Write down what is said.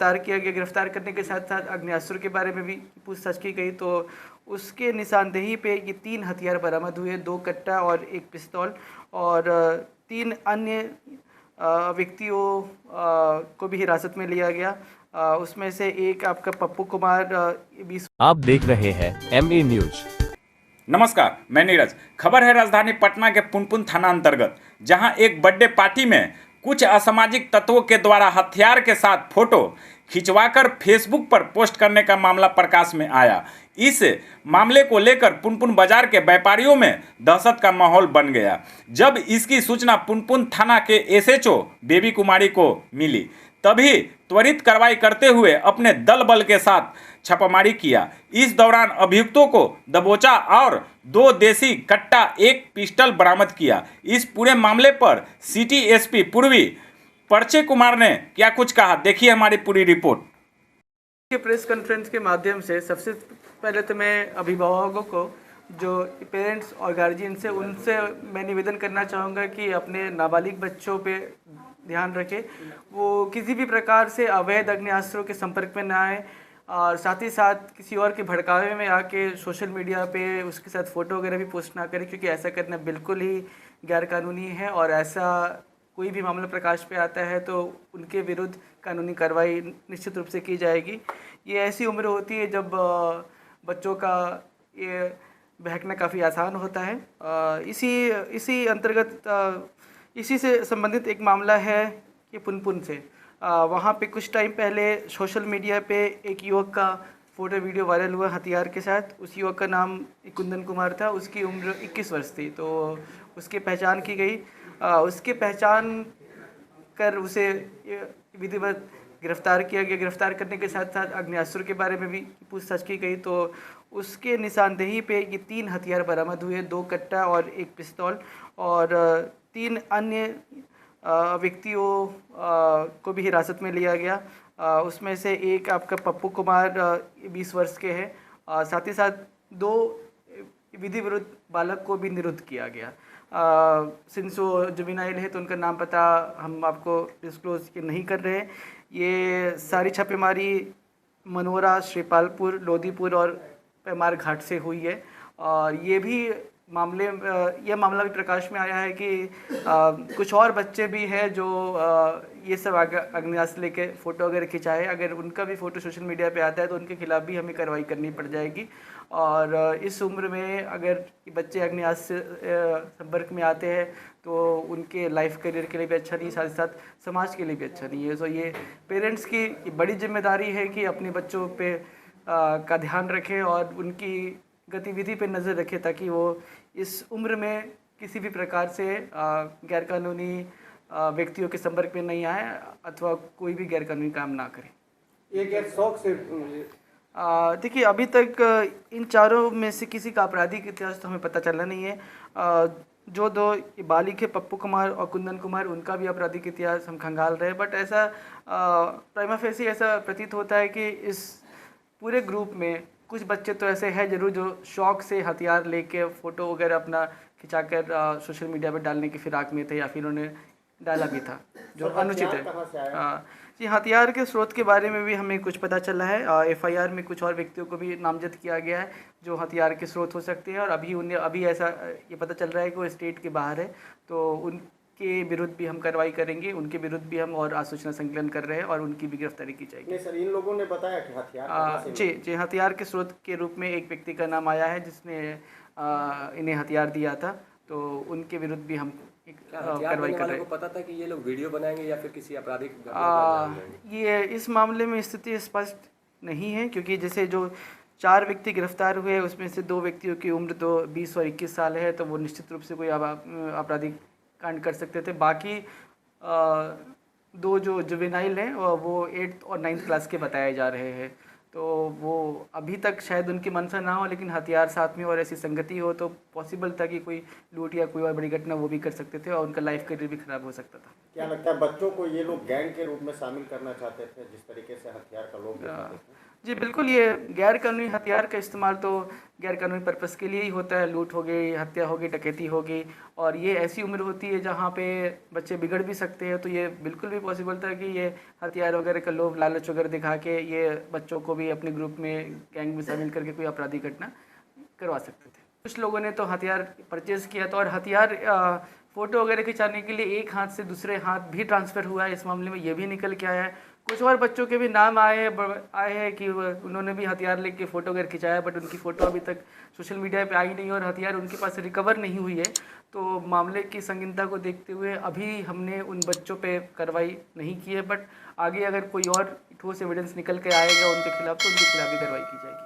गिरफ्तार किया गया। गिरफ्तार करने के साथ साथ आग्नेयास्त्र के बारे में भी पूछताछ की गई, तो उसके निशानदेही पे ये 3 हथियार बरामद हुए, 2 कट्टा और 1 पिस्तौल, और 3 अन्य व्यक्तियों को भी हिरासत में लिया गया। उसमें से एक आपका पप्पू कुमार 20। आप देख रहे हैं MA न्यूज। नमस्कार, मैं नीरज। खबर है राजधानी पटना के पुनपुन थाना अंतर्गत, जहां एक बर्थडे पार्टी में कुछ असामाजिक तत्वों के द्वारा हथियार के साथ फोटो खिंचवाकर फेसबुक पर पोस्ट करने का मामला प्रकाश में आया। इस मामले को लेकर पुनपुन बाजार के व्यापारियों में दहशत का माहौल बन गया। जब इसकी सूचना पुनपुन थाना के SHO बेबी कुमारी को मिली, तभी त्वरित कार्रवाई करते हुए अपने दल बल के साथ छापामारी किया। इस दौरान अभियुक्तों को दबोचा और 2 देसी कट्टा 1 पिस्टल बरामद किया। इस पूरे मामले पर सिटी SP पूर्वी परचे कुमार ने क्या कुछ कहा, देखिए हमारी पूरी रिपोर्ट। प्रेस कॉन्फ्रेंस के माध्यम से सबसे पहले तो मैं अभिभावकों को, जो पेरेंट्स और गार्जियन से, उनसे मैं निवेदन करना चाहूँगा कि अपने नाबालिग बच्चों पे ध्यान रखें, वो किसी भी प्रकार से अवैध आग्नेयास्त्रों के संपर्क में ना आए, और साथ ही साथ किसी और के भड़कावे में आके सोशल मीडिया पे उसके साथ फ़ोटो वगैरह भी पोस्ट ना करें, क्योंकि ऐसा करना बिल्कुल ही गैरकानूनी है। और ऐसा कोई भी मामला प्रकाश पे आता है तो उनके विरुद्ध कानूनी कार्रवाई निश्चित रूप से की जाएगी। ये ऐसी उम्र होती है जब बच्चों का ये बहकना काफ़ी आसान होता है। इसी अंतर्गत इसी से संबंधित एक मामला है कि पुनपुन से वहाँ पे कुछ टाइम पहले सोशल मीडिया पे एक युवक का फ़ोटो वीडियो वायरल हुआ हथियार के साथ। उस युवक का नाम कुंदन कुमार था, उसकी उम्र 21 वर्ष थी। तो उसकी पहचान की गई। उसके पहचान कर उसे विधिवत गिरफ्तार किया गया। गिरफ्तार करने के साथ साथ आग्नेयास्त्र के बारे में भी पूछताछ की गई, तो उसके निशानदेही पे ये 3 हथियार बरामद हुए, 2 कट्टा और 1 पिस्तौल, और 3 अन्य व्यक्तियों को भी हिरासत में लिया गया। उसमें से एक आपका पप्पू कुमार 20 वर्ष के हैं। साथ ही साथ 2 विधि विरुद्ध बालक को भी निरुद्ध किया गया। सिंस वो जुवेनाइल है तो उनका नाम पता हम आपको डिस्क्लोज नहीं कर रहे हैं। ये सारी छापेमारी मनोरा, श्रीपालपुर, लोधीपुर और पैमार घाट से हुई है। और यह मामला भी प्रकाश में आया है कि कुछ और बच्चे भी हैं जो ये सब आग्नेयास्त्र लेके फ़ोटो वगैरह खिंचाए। अगर उनका भी फ़ोटो सोशल मीडिया पे आता है तो उनके खिलाफ़ भी हमें कार्रवाई करनी पड़ जाएगी। और इस उम्र में अगर बच्चे आग्नेयास्त्र संपर्क में आते हैं तो उनके लाइफ करियर के लिए भी अच्छा नहीं, साथ ही साथ समाज के लिए भी अच्छा नहीं है। तो ये पेरेंट्स की बड़ी जिम्मेदारी है कि अपने बच्चों पे का ध्यान रखें और उनकी गतिविधि पे नज़र रखें, ताकि वो इस उम्र में किसी भी प्रकार से गैरकानूनी व्यक्तियों के संपर्क में नहीं आए अथवा कोई भी गैरकानूनी काम ना करें। ये गैर शौक से देखिए, अभी तक इन चारों में से किसी का आपराधिक इतिहास तो हमें पता चला नहीं है। जो 2 बालिग है, पप्पू कुमार और कुंदन कुमार, उनका भी आपराधिक इतिहास हम खंगाल रहे हैं। बट ऐसा प्राइमा फेसी ऐसा प्रतीत होता है कि इस पूरे ग्रुप में कुछ बच्चे तो ऐसे हैं जरूर जो शौक से हथियार लेके फ़ोटो वगैरह अपना खिंचाकर सोशल मीडिया पर डालने की फिराक में थे, या फिर उन्होंने डाला भी था, जो अनुचित है। जी, हथियार के स्रोत के बारे में भी हमें कुछ पता चला है। FIR में कुछ और व्यक्तियों को भी नामजद किया गया है जो हथियार के स्रोत हो सकते हैं। और अभी ऐसा ये पता चल रहा है कि वो स्टेट के बाहर है, तो उनके विरुद्ध भी हम कार्रवाई करेंगे। उनके विरुद्ध भी हम और सूचना संकलन कर रहे हैं और उनकी भी गिरफ्तारी की जाएगी। नहीं सर, इन लोगों ने बताया कि हथियार जी, हथियार के स्रोत के रूप में एक व्यक्ति का नाम आया है जिसने इन्हें हथियार दिया था, तो उनके विरुद्ध भी हम कार्रवाई कर रहे हैं। पता था कि ये लोग वीडियो बनाएंगे या फिर किसी आपराधिक ये इस मामले में स्थिति स्पष्ट नहीं है, क्योंकि जैसे जो 4 व्यक्ति गिरफ्तार हुए उसमें से 2 व्यक्तियों की उम्र तो 20 और 21 साल है, तो वो निश्चित रूप से कोई आपराधिक कांड कर सकते थे। बाकी 2 जो जुवेनाइल हैं वो 8th और 9th क्लास के बताए जा रहे हैं। तो वो अभी तक शायद उनकी मंशा ना हो, लेकिन हथियार साथ में और ऐसी संगति हो तो पॉसिबल था कि कोई लूट या कोई और बड़ी घटना वो भी कर सकते थे और उनका लाइफ करियर भी खराब हो सकता था। क्या लगता है बच्चों को ये लोग गैंग के रूप में शामिल करना चाहते थे, जिस तरीके से हथियार का लोग जी बिल्कुल, ये गैर कानूनी हथियार का इस्तेमाल तो गैर कानूनी पर्पस के लिए ही होता है। लूट हो गई, हत्या हो गई, डकैती हो गई, और ये ऐसी उम्र होती है जहाँ पे बच्चे बिगड़ भी सकते हैं। तो ये बिल्कुल भी पॉसिबल था कि ये हथियार वगैरह का लोभ लालच वगैरह दिखा के ये बच्चों को भी अपने ग्रुप में, गैंग में शामिल करके कोई आपराधिक घटना करवा सकते थे। कुछ लोगों ने तो हथियार परचेज़ किया था, और हथियार फ़ोटो वगैरह खिंचाने के लिए एक हाथ से दूसरे हाथ भी ट्रांसफ़र हुआ है। इस मामले में ये भी निकल के आया है। कुछ और बच्चों के भी नाम आए हैं कि उन्होंने भी हथियार लेके फ़ोटो वगैरह खिंचाया, बट उनकी फ़ोटो अभी तक सोशल मीडिया पे आई नहीं और हथियार उनके पास रिकवर नहीं हुई है। तो मामले की संगीनता को देखते हुए अभी हमने उन बच्चों पे कार्रवाई नहीं की है, बट आगे अगर कोई और ठोस एविडेंस निकल के आएगा उनके खिलाफ तो उनके खिलाफ भी कार्रवाई की जाएगी।